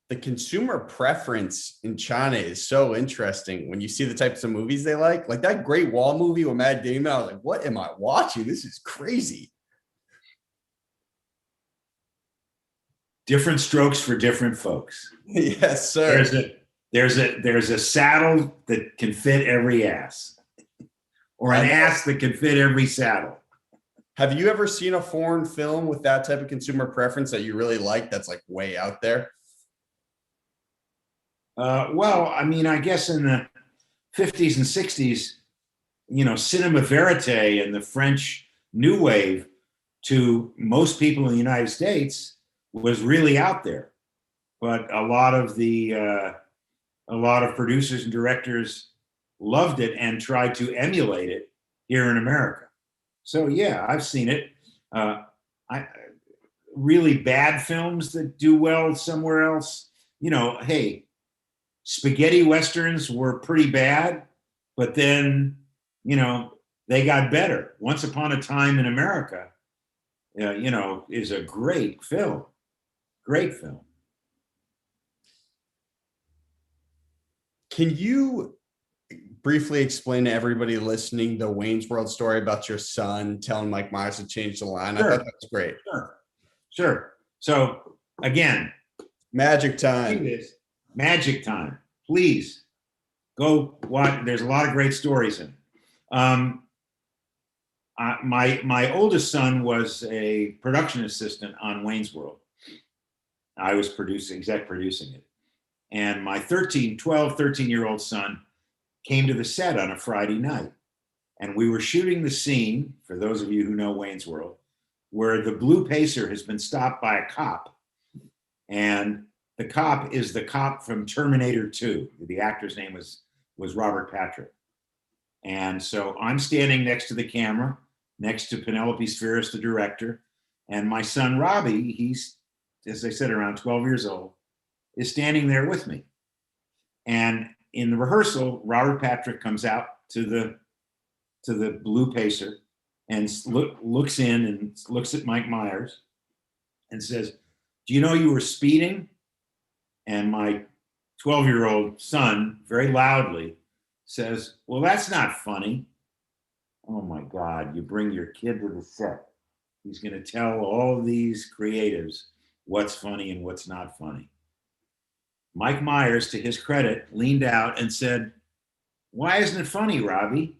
S1: The consumer preference in China is so interesting when you see the types of movies they like that Great Wall movie with Matt Damon. I was like, what am I watching? This is crazy.
S2: Different strokes for different folks.
S1: Yes, sir.
S2: There's a saddle that can fit every ass, or an ass that can fit every saddle.
S1: Have you ever seen a foreign film with that type of consumer preference that you really like that's like way out there?
S2: Well, I mean, I guess in the 50s and 60s, cinema verite and the French New Wave to most people in the United States was really out there. But a lot of producers and directors loved it and tried to emulate it here in America. So yeah, I've seen it. Really bad films that do well somewhere else. Hey, spaghetti westerns were pretty bad, but then they got better. Once Upon a Time in America, is a great film. Great film.
S1: Can you briefly explain to everybody listening the Wayne's World story about your son telling Mike Myers to change the line?
S2: Sure.
S1: I thought that was great.
S2: Sure. So again,
S1: magic time.
S2: Magic time. Please go watch. There's a lot of great stories in it. My oldest son was a production assistant on Wayne's World. I was exec producing it. And my 13-year-old son came to the set on a Friday night. And we were shooting the scene, for those of you who know Wayne's World, where the blue pacer has been stopped by a cop. And the cop is the cop from Terminator 2. The actor's name was Robert Patrick. And so I'm standing next to the camera, next to Penelope Spheris, the director. And my son, Robbie, he's, as I said, around 12 years old, is standing there with me. And in the rehearsal, Robert Patrick comes out to the blue pacer and looks in and looks at Mike Myers and says, "Do you know you were speeding?" And my 12-year-old son very loudly says, "Well, that's not funny." Oh my God, you bring your kid to the set. He's going to tell all these creatives what's funny and what's not funny. Mike Myers, to his credit, leaned out and said, "Why isn't it funny, Robbie?"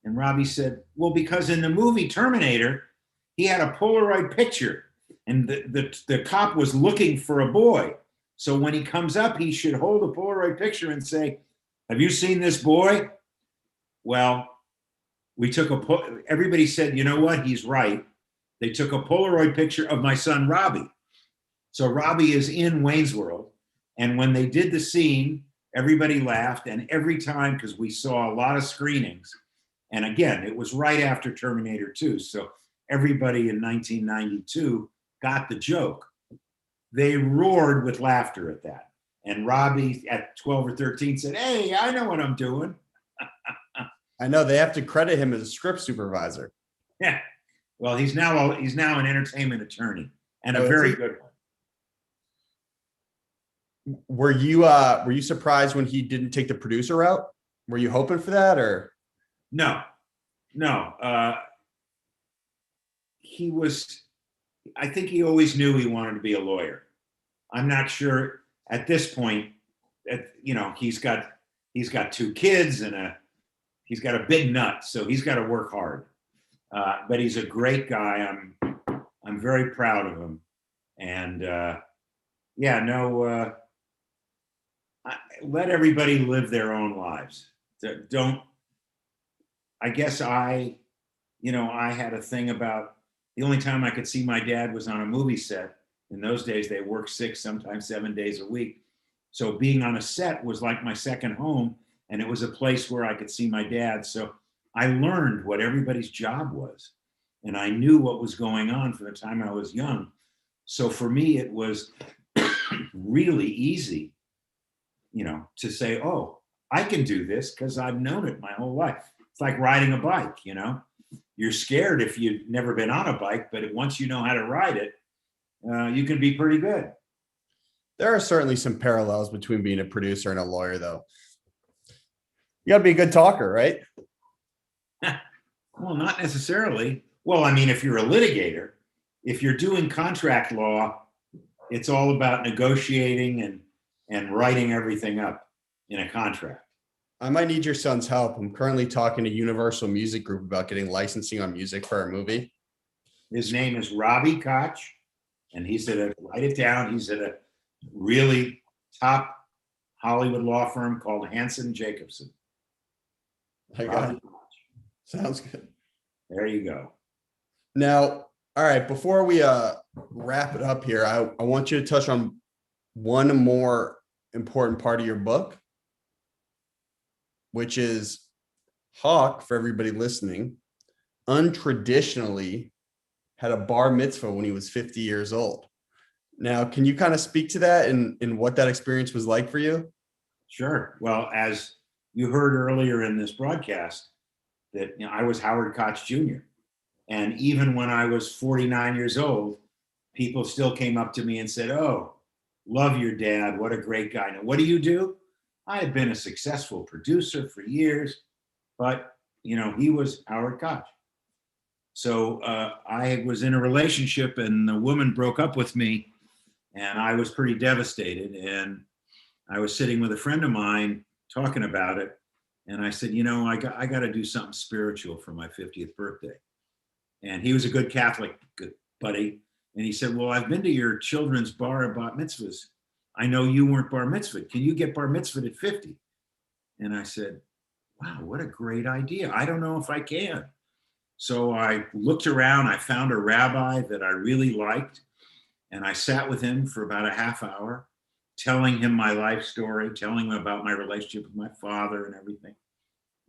S2: And Robbie said, "Well, because in the movie Terminator, he had a Polaroid picture and the cop was looking for a boy. So when he comes up, he should hold a Polaroid picture and say, 'Have you seen this boy?'" Well, everybody said, "You know what? He's right." They took a Polaroid picture of my son, Robbie. So Robbie is in Wayne's World. And when they did the scene, everybody laughed. And every time, because we saw a lot of screenings, and again, it was right after Terminator 2. So everybody in 1992 got the joke. They roared with laughter at that. And Robbie at 12 or 13 said, "Hey, I know what I'm doing."
S1: I know they have to credit him as a script supervisor.
S2: Yeah. Well, he's now an entertainment attorney and a very good one.
S1: Were you surprised when he didn't take the producer route? Were you hoping for that, or?
S2: No. I think he always knew he wanted to be a lawyer. I'm not sure at this point that, he's got 2 kids and he's got a big nut, so he's got to work hard. But he's a great guy. I'm very proud of him. And let everybody live their own lives. I guess I had a thing about the only time I could see my dad was on a movie set. In those days, they worked 6, sometimes 7 days a week. So being on a set was like my second home, and it was a place where I could see my dad. So I learned what everybody's job was, and I knew what was going on from the time I was young. So for me, it was really easy, to say, "Oh, I can do this because I've known it my whole life." It's like riding a bike, You're scared if you've never been on a bike, but once you know how to ride it, you can be pretty good.
S1: There are certainly some parallels between being a producer and a lawyer, though. You got to be a good talker, right?
S2: Well, not necessarily. Well, I mean, if you're a litigator, if you're doing contract law, it's all about negotiating and writing everything up in a contract.
S1: I might need your son's help. I'm currently talking to Universal Music Group about getting licensing on music for our movie.
S2: His name is Robbie Koch, and he's write it down. He's at a really top Hollywood law firm called Hanson Jacobson.
S1: I got it. Sounds good.
S2: There you go.
S1: Now, all right, before we wrap it up here, I want you to touch on one more important part of your book, which is Hawk, for everybody listening, untraditionally had a bar mitzvah when he was 50 years old. Now, can you kind of speak to that and what that experience was like for you?
S2: Sure. Well, as you heard earlier in this broadcast, that I was Howard Koch Jr. And even when I was 49 years old, people still came up to me and said, "Oh, love your dad. What a great guy." Now, what do you do? I had been a successful producer for years, but he was Howard Koch. So I was in a relationship and the woman broke up with me and I was pretty devastated. And I was sitting with a friend of mine talking about it. And I said, I got to do something spiritual for my 50th birthday. And he was a good Catholic buddy. And he said, "Well, I've been to your children's bar and bat mitzvahs. I know you weren't bar mitzvah. Can you get bar mitzvah at 50? And I said, "Wow, what a great idea. I don't know if I can." So I looked around, I found a rabbi that I really liked, and I sat with him for about a half hour, telling him my life story, telling him about my relationship with my father and everything.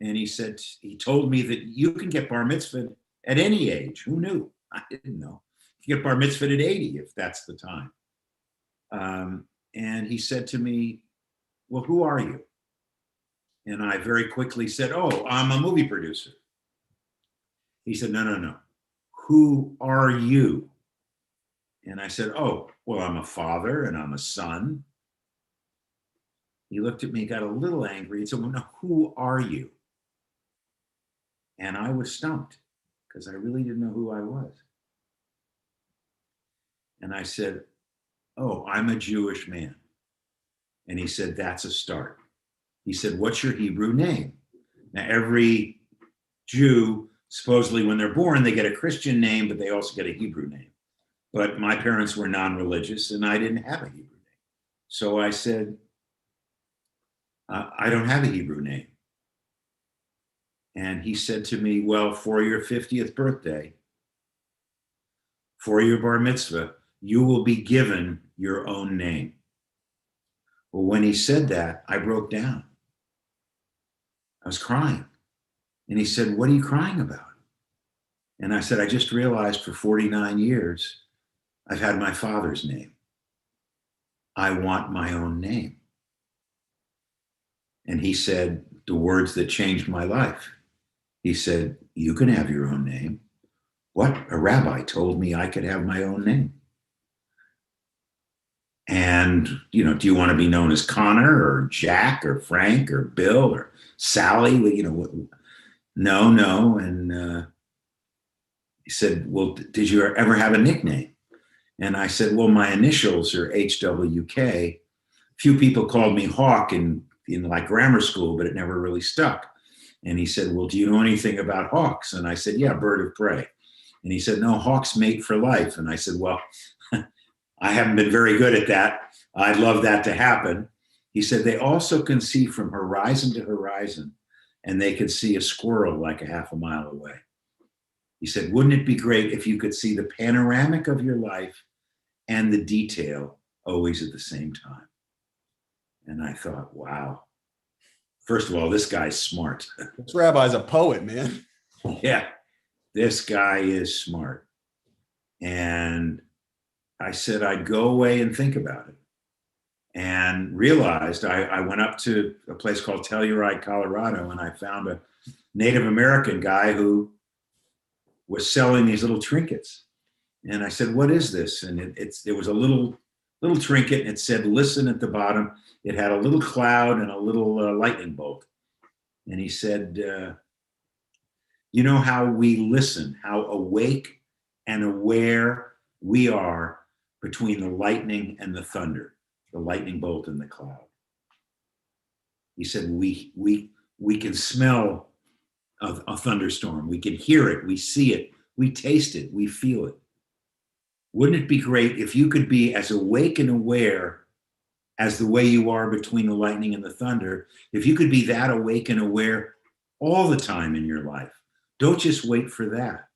S2: And he told me that you can get bar mitzvah at any age. Who knew? I didn't know. You can get bar mitzvah at 80 if that's the time. And he said to me, "Well, who are you?" And I very quickly said, "Oh, I'm a movie producer." He said, No. Who are you?" And I said, "Oh, well, I'm a father and I'm a son." He looked at me, got a little angry, and said, "Well, no, who are you?" And I was stumped because I really didn't know who I was. And I said, "Oh, I'm a Jewish man." And he said, "That's a start." He said, "What's your Hebrew name?" Now, every Jew, supposedly when they're born, they get a Christian name, but they also get a Hebrew name. But my parents were non-religious and I didn't have a Hebrew name. So I said, "I don't have a Hebrew name." And he said to me, "Well, for your 50th birthday, for your bar mitzvah, you will be given your own name." Well, when he said that, I broke down. I was crying. And he said, "What are you crying about?" And I said, "I just realized for 49 years, I've had my father's name. I want my own name." And he said the words that changed my life. He said, "You can have your own name." What? A rabbi told me I could have my own name. And, do you want to be known as Connor or Jack or Frank or Bill or Sally? No. And he said, "Well, did you ever have a nickname?" And I said, "Well, my initials are HWK. Few people called me Hawk in like grammar school, but it never really stuck." And he said, "Well, do you know anything about hawks?" And I said, "Yeah, bird of prey." And he said, "No, hawks mate for life." And I said, "Well, I haven't been very good at that. I'd love that to happen." He said, "They also can see from horizon to horizon, and they can see a squirrel like a half a mile away." He said, "Wouldn't it be great if you could see the panoramic of your life and the detail always at the same time?" And I thought, wow. First of all, this guy's smart.
S1: This rabbi's a poet, man.
S2: Yeah, this guy is smart. And I said I'd go away and think about it. And realized I went up to a place called Telluride, Colorado, and I found a Native American guy who was selling these little trinkets. And I said, "What is this?" And it was a little trinket, and it said "Listen" at the bottom. It had a little cloud and a little lightning bolt. And he said, "You know how we listen, how awake and aware we are between the lightning and the thunder. the lightning bolt in the cloud. He said, we can smell a thunderstorm. We can hear it. We see it. We taste it. We feel it. Wouldn't it be great if you could be as awake and aware as the way you are between the lightning and the thunder, if you could be that awake and aware all the time in your life? Don't just wait for that,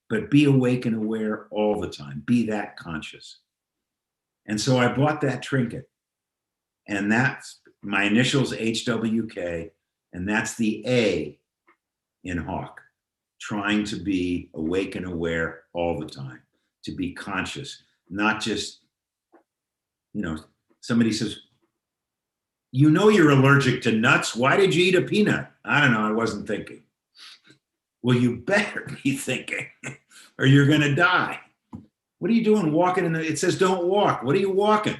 S2: but be awake and aware all the time. Be that conscious. And so I bought that trinket. And that's my initials, HWK, and that's the A in Hawk, trying to be awake and aware all the time, to be conscious, not just, somebody says, you're allergic to nuts. Why did you eat a peanut? I don't know. I wasn't thinking. Well, you better be thinking or you're going to die. What are you doing walking it says don't walk. What are you walking?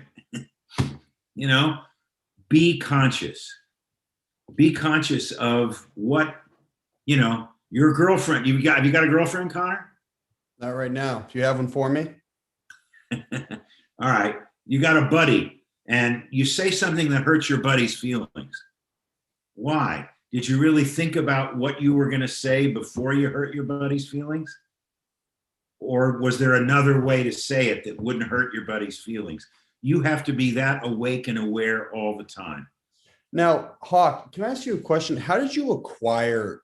S2: Be conscious. Be conscious of what, your girlfriend, have you got a girlfriend, Connor?
S1: Not right now. Do you have one for me?
S2: All right. You got a buddy and you say something that hurts your buddy's feelings. Why? Did you really think about what you were going to say before you hurt your buddy's feelings? Or was there another way to say it that wouldn't hurt your buddy's feelings? You have to be that awake and aware all the time.
S1: Now, Hawk, can I ask you a question? How did you acquire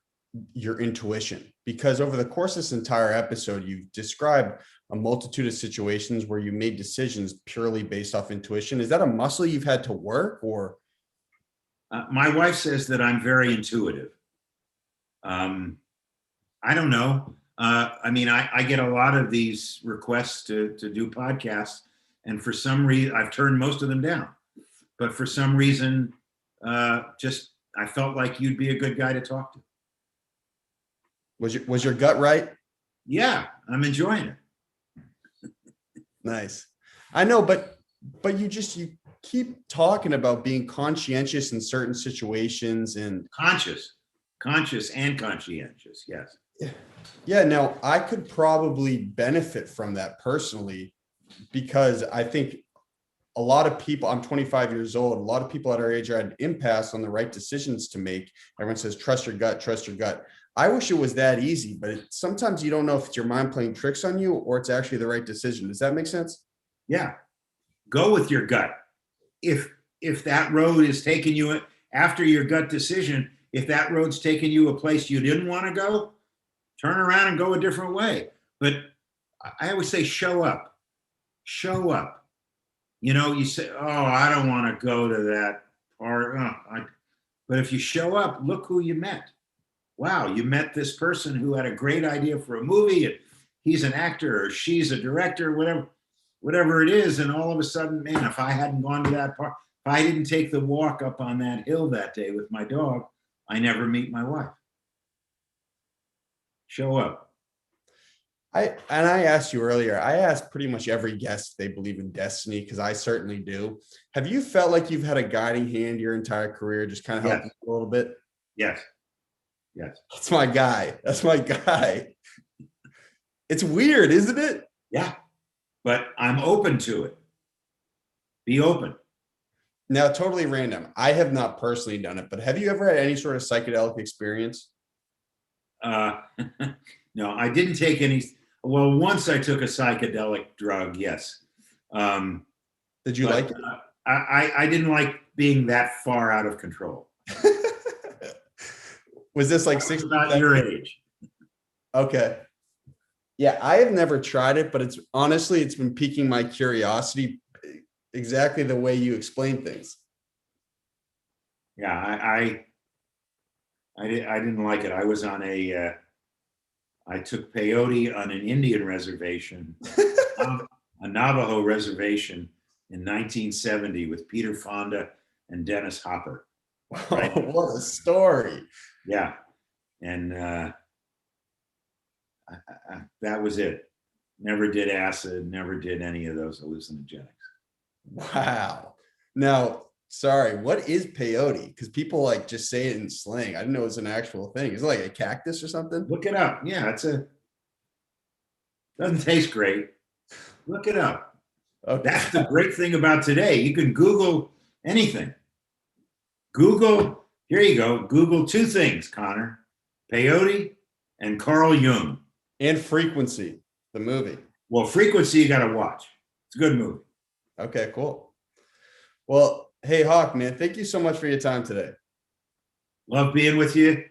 S1: your intuition? Because over the course of this entire episode, you've described a multitude of situations where you made decisions purely based off intuition. Is that a muscle you've had to work, or?
S2: My wife says that I'm very intuitive. I don't know. I get a lot of these requests to do podcasts, and for some reason, I've turned most of them down. But for some reason, I felt like you'd be a good guy to talk to.
S1: Was your gut right?
S2: Yeah, I'm enjoying it.
S1: Nice. I know, but you keep talking about being conscientious in certain situations and
S2: conscious and conscientious. Yes.
S1: Yeah. Now I could probably benefit from that personally, because I think a lot of people, I'm 25 years old. A lot of people at our age are at an impasse on the right decisions to make. Everyone says, trust your gut, trust your gut. I wish it was that easy, but sometimes you don't know if it's your mind playing tricks on you or it's actually the right decision. Does that make sense?
S2: Yeah. Go with your gut. If that road is taking you after your gut decision, if that road's taking you a place you didn't want to go, turn around and go a different way. But I always say, show up. Show up. You say, oh, I don't want to go to that part. But if you show up, look who you met. Wow, you met this person who had a great idea for a movie, and he's an actor or she's a director, whatever it is. And all of a sudden, man, if I hadn't gone to that part, if I didn't take the walk up on that hill that day with my dog, I never meet my wife. Show up.
S1: I asked you earlier, I asked pretty much every guest if they believe in destiny, because I certainly do. Have you felt like you've had a guiding hand your entire career, just kind of help you a little bit?
S2: Yes. Yes.
S1: That's my guy. That's my guy. It's weird, isn't it?
S2: Yeah. But I'm open to it. Be open.
S1: Now, totally random. I have not personally done it, but have you ever had any sort of psychedelic experience?
S2: No, I didn't take any. Well, once I took a psychedelic drug, yes.
S1: Did you like it?
S2: I didn't like being that far out of control.
S1: Was this like 6
S2: about your age?
S1: Okay. Yeah, I have never tried it, but it's been piquing my curiosity exactly the way you explain things.
S2: Yeah, I didn't like it. I was on I took peyote on an Indian reservation, a Navajo reservation in 1970 with Peter Fonda and Dennis Hopper. Right?
S1: Oh, what a story.
S2: Yeah. And that was it. Never did acid, never did any of those hallucinogenics.
S1: Wow. Now, sorry, what is peyote? Because people just say it in slang. I didn't know it was an actual thing. Is it like a cactus or something?
S2: Look it up. Yeah, doesn't taste great. Look it up.
S1: Okay.
S2: That's the great thing about today. You can Google anything. Google, here you go. Google two things, Connor: peyote and Carl Jung.
S1: And Frequency, the movie.
S2: Well, Frequency, you got to watch. It's a good movie.
S1: Okay, cool. Well, hey, Hawk, man, thank you so much for your time today.
S2: Love being with you.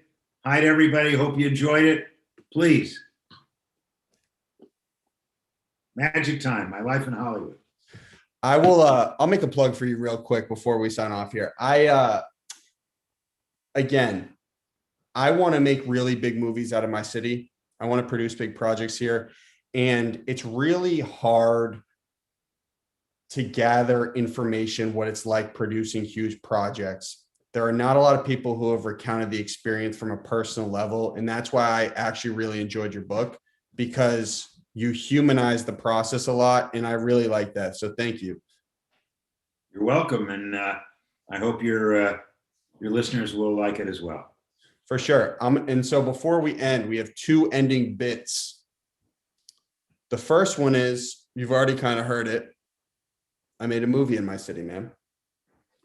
S2: Hi to everybody. Hope you enjoyed it. Please. Magic Time, My Life in Hollywood.
S1: I will I'll make a plug for you real quick before we sign off here. Again, I want to make really big movies out of my city. I want to produce big projects here. And it's really hard to gather information, what it's like producing huge projects. There are not a lot of people who have recounted the experience from a personal level. And that's why I actually really enjoyed your book, because you humanize the process a lot. And I really like that. So thank you.
S2: You're welcome. And I hope your listeners will like it as well.
S1: For sure. And so before we end, we have two ending bits. The first one is, you've already kind of heard it. I made a movie in my city, man.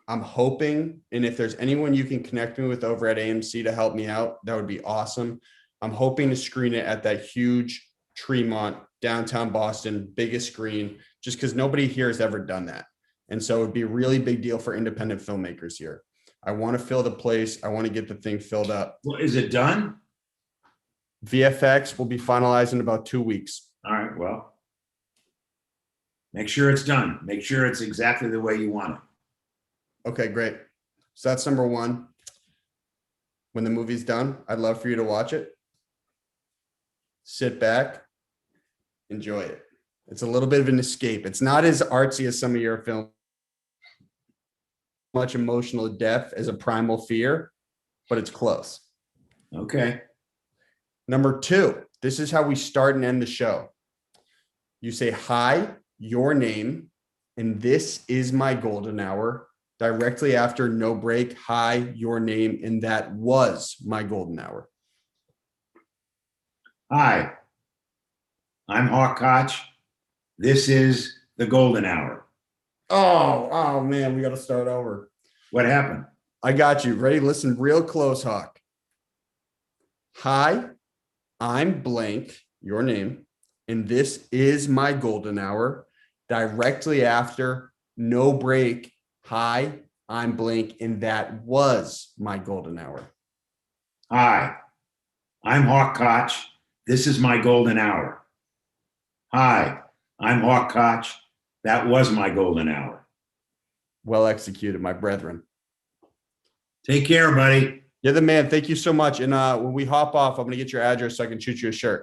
S1: I'm hoping, and if there's anyone you can connect me with over at AMC to help me out, that would be awesome. I'm hoping to screen it at that huge Tremont, downtown Boston, biggest screen, just because nobody here has ever done that. And so it would be a really big deal for independent filmmakers here. I want to fill the place. I want to get the thing filled up.
S2: Well, is it done?
S1: VFX will be finalized in about 2 weeks.
S2: All right. Well, make sure it's done. Make sure it's exactly the way you want it.
S1: Okay, great. So that's number one. When the movie's done, I'd love for you to watch it. Sit back, enjoy it. It's a little bit of an escape. It's not as artsy as some of your films. Much emotional depth as A Primal Fear, but it's close.
S2: Okay.
S1: Number two, this is how we start and end the show. You say, hi, your name, and this is my golden hour. Directly after no break, hi, your name, and that was my golden hour.
S2: Hi, I'm Hawk Koch. This is the golden hour.
S1: Oh man, we got to start over.
S2: What happened?
S1: I got you. Ready? Listen real close, Hawk. Hi, I'm blank, your name, and this is my golden hour. Directly after no break, hi, I'm blank, and that was my golden hour.
S2: Hi, I'm Hawk Koch. This is my golden hour. Hi, I'm Hawk Koch. That was my golden hour.
S1: Well executed, my brethren.
S2: Take care, buddy.
S1: You're the man. Thank you so much. And when we hop off, I'm going to get your address so I can shoot you a shirt.